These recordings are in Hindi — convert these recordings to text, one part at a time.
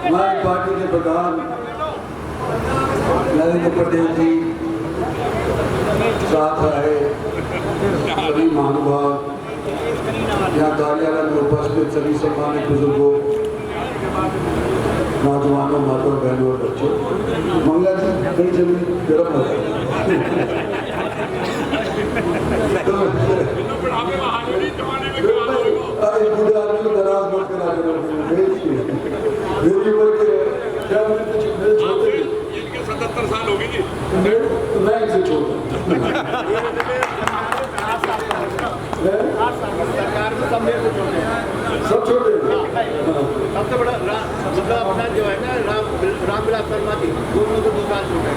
हमारी पार्टी के प्रधान नरेंद्र पटेल जी साथ आए, सभी महानुभाव, यहाँ कार्यालय में उपस्थित सभी सम्मानित बुजुर्गों, नौजवानों, माताओं, बहनों और बच्चों, मंगला जी कई जमीन गर्म हो गई। अरे बूढ़े आदमी को नाराज मत करा करो, मेरी उम्र के क्या मेरे छोटे 77 साल हो गई, तो मैं इसे छोड़ता सब छोटे सबसे बड़ा मतलब अपना जो है ना रामविलास शर्मा जी, दोनों को 2 साल छोटे।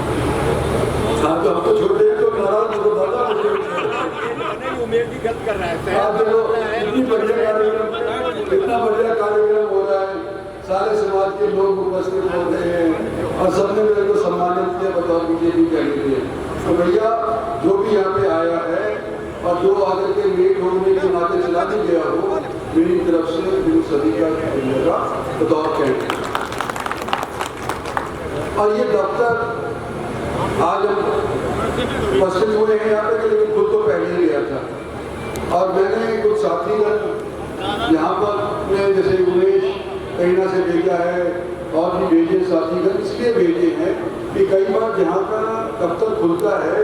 हाँ तो हम तो छोटे हैं, तो नाराज हो दादा उम्मीद की गलत कर रहा है। इतना बढ़िया कार्यक्रम हो रहा है, सारे समाज के लोग उपस्थित होते हैं और सबने मेरे को सम्मानित किया। बताओ बीजेपी क्या कहती है। तो भैया जो भी यहाँ पे आया है और जो आकर के लेट होने के नाते चला नहीं गया हो, मेरी तरफ से मेरी सभी का मिलेगा बतौर कहते हैं। और ये डॉक्टर आज हम उपस्थित हुए हैं यहाँ पे, लेकिन खुद तो पहले ही गया था और मैंने कुछ साथीगण यहाँ पर जैसे उमेश कहीना से भेजा है और भी भेजे साथीगण, इसलिए भेजे हैं कि कई बार जहाँ का दफ्तर खुलता है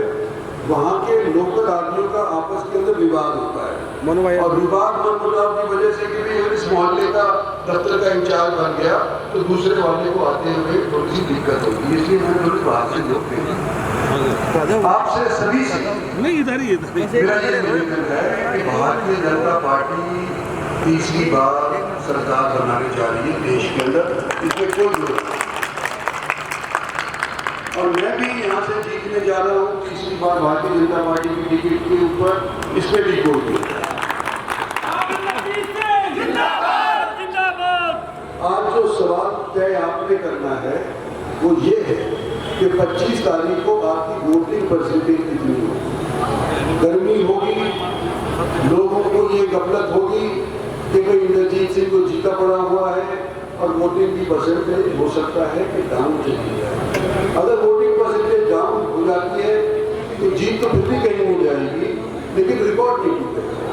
वहाँ के लोकल आदमियों का आपस के अंदर विवाद होता है और विवाद मनमुटाव की वजह से कि भाई इस मोहल्ले का दफ्तर का इंचार्ज बन गया तो दूसरे वाले को आते हुए थोड़ी सी दिक्कत होगी, इसलिए मैंने थोड़ी बाहर से लोग भेजे। आपसे सभी से नहीं इधर ही मेरा ये निवेदन है कि भारतीय जनता पार्टी तीसरी बार सरकार बनाने जा रही है देश के अंदर, इसमें कोई विरोध नहीं। और मैं भी यहाँ से जीतने जा रहा हूँ तीसरी बार भारतीय जनता पार्टी की टिकट के ऊपर, इसमें भी कोई विरोध नहीं। आज जो सवाल तय आपने करना है वो ये है कि 25 तारीख को आपकी वोटिंग परसेंटेज कितनी होगी। गर्मी होगी, लोगों को ये गफलत होगी कि भाई इंद्रजीत सिंह को जीता पड़ा हुआ है और वोटिंग की परसेंटेज हो सकता है कि डाउन चली जाए। अगर वोटिंग परसेंटेज डाउन हो जाती है तो जीत तो फिर भी कहीं हो जाएगी, लेकिन रिकॉर्ड नहीं टूटेगा।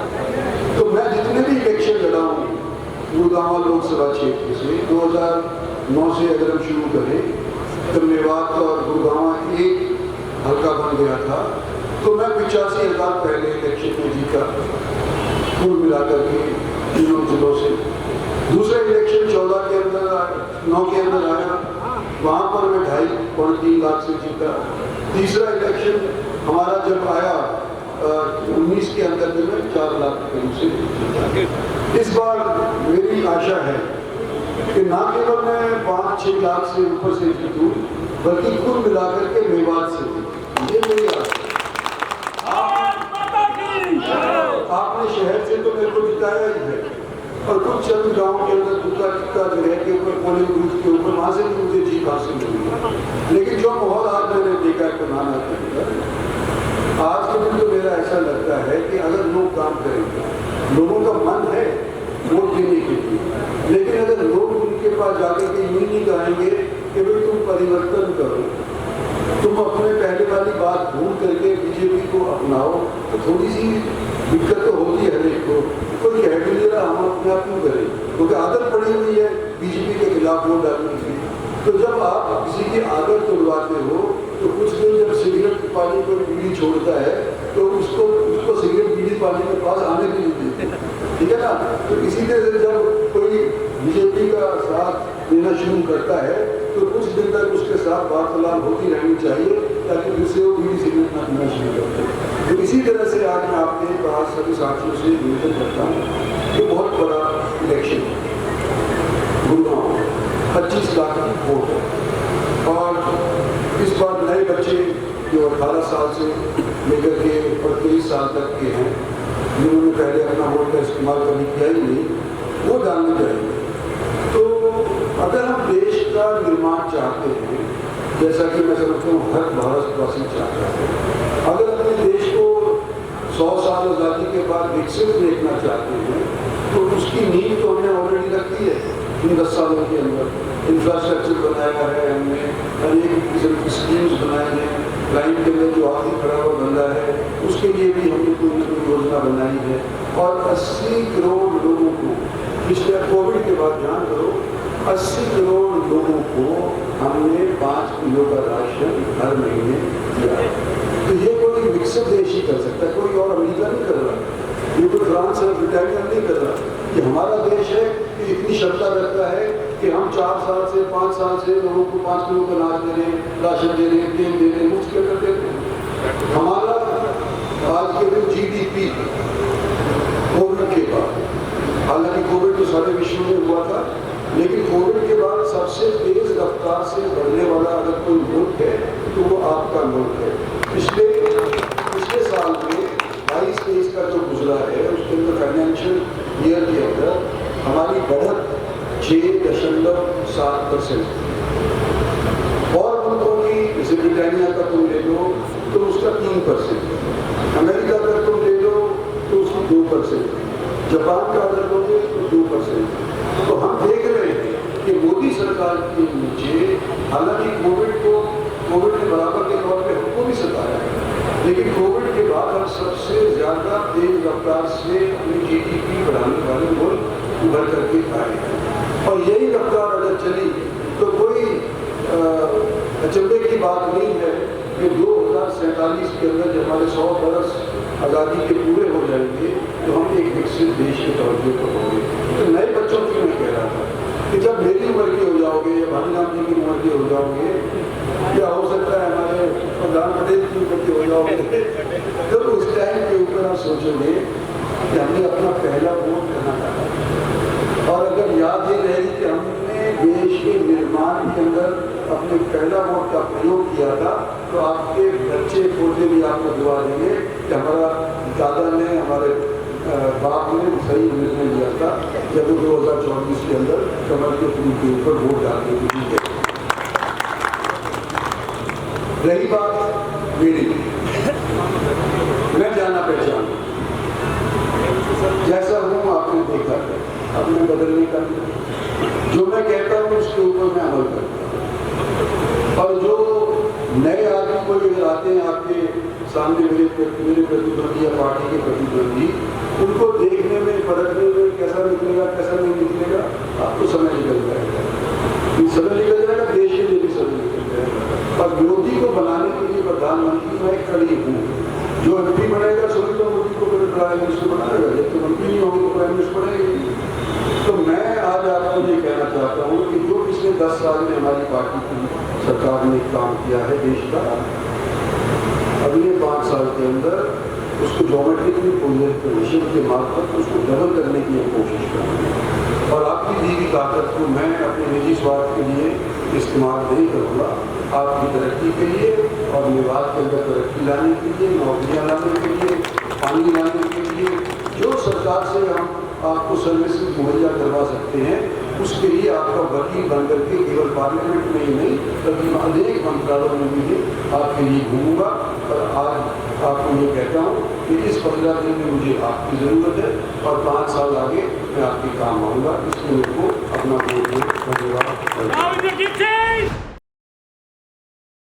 तो मैं जितने भी इलेक्शन लड़ा हूँ गुड़गांव लोकसभा क्षेत्र से 2009 से अगर हम शुरू करें तो मेवात और गुड़गांव एक हल्का बन गया था, तो मैं 85,000 पहले इलेक्शन में जीता कुल मिलाकर के तीनों जिलों से। दूसरा इलेक्शन 14 के अंदर 9 के अंदर आया, वहाँ पर मैं 2.5 लाख से जीता। तीसरा इलेक्शन हमारा जब आया 19 के अंदर में 4 लाख के करीब से जीता। इस बार मेरी आशा है कि ना केवल मैं 5-6 लाख से ऊपर से जीतूं, बल्कि कुल मिलाकर के मेवात से जीतूं, ये मेरी आशा है। आपने शहर से तो मेरे को जिताया ही है और कुछ चंद गाँव के अंदर दुर्गा टिक्का जगह के ऊपर पोलिंग बूथ के ऊपर वहाँ से भी मुझे जीत हासिल हुई है। लेकिन जो माहौल आज मैंने देखा है बनाना आज के दिन तो मेरा ऐसा लगता है कि अगर लोग काम करेंगे, लोगों का मन है वोट देने के लिए, लेकिन अगर लोग उनके पास जाकर के यूं नहीं कहेंगे कि भाई तुम परिवर्तन करो, तुम अपने पहले वाली बात भूल करके बीजेपी को अपनाओ, तो थोड़ी सी दिक्कत तो होती है हर एक को। कोई कह भी नहीं रहा हम अपने आप क्यों करें, क्योंकि आदत पड़ी हुई है बीजेपी के खिलाफ वोट डालने की। तो जब आप किसी की आदत तोड़वाते हो तो कुछ दिन जब सिगरेट पानी पर बीड़ी छोड़ता है तो उसको सिगरेट बीड़ी पानी के पास आने भी नहीं देते, ठीक है ना। तो इसी तरह से जब कोई बीजेपी का साथ देना शुरू करता है तो कुछ दिन तक उसके साथ वार्तालाप होती रहनी चाहिए ताकि फिर से वो बीड़ी सिगरेट ना पीना शुरू करते। तो इसी तरह से आज मैं आपके पास सभी साथियों से निवेदन करता हूँ कि बहुत बड़ा इलेक्शन गुड़गांव 25 लाख की वोट है और इस बार नए बच्चे जो 18 साल से लेकर के और 23 साल तक के हैं, जिन्होंने पहले अपना वोट का इस्तेमाल कभी किया ही नहीं, वो डालने जाएंगे। तो अगर हम देश का निर्माण चाहते हैं, जैसा कि मैं समझता हूँ हर भारतवासी चाहता है, अगर अपने देश को 100 साल आज़ादी के बाद विकसित देखना चाहते हैं तो उसकी नींव तो हमने ऑलरेडी रखी है। इन 10 सालों के अंदर इंफ्रास्ट्रक्चर बनाया है हमने, अनेक किस्म की स्कीम्स बनाए हैं। लाइन के अंदर जो आदमी खड़ा हुआ बंदा है उसके लिए भी हमने कोई न कोई योजना बनाई है। और 80 करोड़ लोगों को पिछले कोविड के बाद, ध्यान करो, 80 करोड़ लोगों को हमने 5 किलो का राशन हर महीने दिया है। तो ये कोई विकसित देश ही कर सकता है, कोई और अमेरिका नहीं कर रहा, ये कोई फ्रांस और ब्रिटानिया नहीं कर रहा। ये हमारा देश है कि इतनी क्षमता रखता है कि हम 4 साल से 5 साल से लोगों को 5 किलो का अनाज दे रहे हैं, राशन दे रहे हैं, तेल दे रहे हैं, मुफ्त के करते हैं। हमारा आज के दिन GDP कोविड के बाद, हालांकि कोविड तो सारे विश्व में हुआ था, लेकिन कोविड के बाद सबसे तेज रफ्तार से बढ़ने वाला अगर कोई मुल्क है तो वो आपका मुल्क है। पिछले साल में 22-23 का जो गुजरा है उसके अंदर फाइनेंशियल ईयर के अंदर हमारी बढ़त 6.7%। और मुल्कों की, जैसे ब्रिटानिया का तुम ले लो तो उसका 3%, अमेरिका का तुम ले लो तो उसकी 2%, जापान का अगर लोगे तो 2%। तो हम देख रहे हैं कि मोदी सरकार के नीचे, हालांकि कोविड ने बराबर के तौर पे हमको भी सताया है, लेकिन कोविड के बाद हम सबसे ज्यादा तेज रफ्तार से अपनी GDP बढ़ाने वाले मुल्क उभर करके आए हैं। और यही रफ्तार अगर चली तो कोई अचंभे की बात नहीं है कि 2047 के अंदर जब हमारे 100 बरस आज़ादी के पूरे हो जाएंगे तो हम एक विकसित देश के तौर पर होंगे। तो नए बच्चों की मैं कह रहा था कि जब मेरी उम्र के हो जाओगे या भानीराम जी की उम्र के हो जाओगे, या हो सकता है हमारे प्रधानमंत्री की उम्र के हो जाओगे, तो उस टाइम के ऊपर आप सोचोगे कि हमने अपना पहला वोट करना था। और अगर याद ही रहेगी कि हमने देश के निर्माण के अंदर अपने पहला वोट का प्रयोग किया था, तो आपके बच्चे पोते भी आपको दुआ देंगे कि हमारा दादा ने, हमारे बाप ने सही निर्णय लिया था जब वो 2024 के अंदर कमल के फूल के ऊपर वोट डालने के लिए। रही बात मेरी, मैं जाना पहचान जैसा हूँ आपने देखा, अब मैं बदलने का, जो मैं कहता हूँ उसके ऊपर मैं अमल करता हूँ। और जो नए आदमी कोई आते हैं आपके सामने, मेरे प्रतिद्वंदी या पार्टी के प्रतिद्वंदी, उनको देखने में, परखने में कैसा निकलेगा कैसा नहीं निकलेगा आपको समय निकल जाएगा। समय निकल जाएगा, देश के लिए भी समय निकल जाएगा। और विरोधी को बनाने के लिए प्रधानमंत्री मैं खड़ी हूँ। जो MP बनेगा सभी तो मोदी को प्राइम मिनिस्टर बनाएगा, जब तो मंत्री नहीं होगी तो प्राइम मिनिस्टर बनेगी। तो मैं आज आपको ये कहना चाहता हूँ कि जो पिछले 10 साल में हमारी पार्टी की सरकार ने काम किया है देश का, अगले 5 साल के अंदर उसको ज्योमेट्रिकली पोजीशन के मार्फत उसको डबल करने की कोशिश करूँगा। और आपकी दी हुई ताकत को मैं अपने निजी स्वार्थ के लिए इस्तेमाल नहीं करूँगा, आपकी तरक्की के लिए और मेवात के अंदर तरक्की लाने के लिए, नौकरियाँ लाने के लिए, पानी लाने के लिए, जो सरकार से हम आपको सर्विसेज मुहैया करवा सकते हैं, उसके लिए आपका वकील बन करके केवल पार्लियामेंट में ही नहीं बल्कि अनेक मंत्रालयों में भी आपके लिए घूमूंगा। और आज आपको ये कहता हूँ कि इस 15 दिन में मुझे आपकी ज़रूरत है और 5 साल आगे मैं आपके काम आऊँगा। इसलिए मेरे को अपना बहुत बहुत धन्यवाद।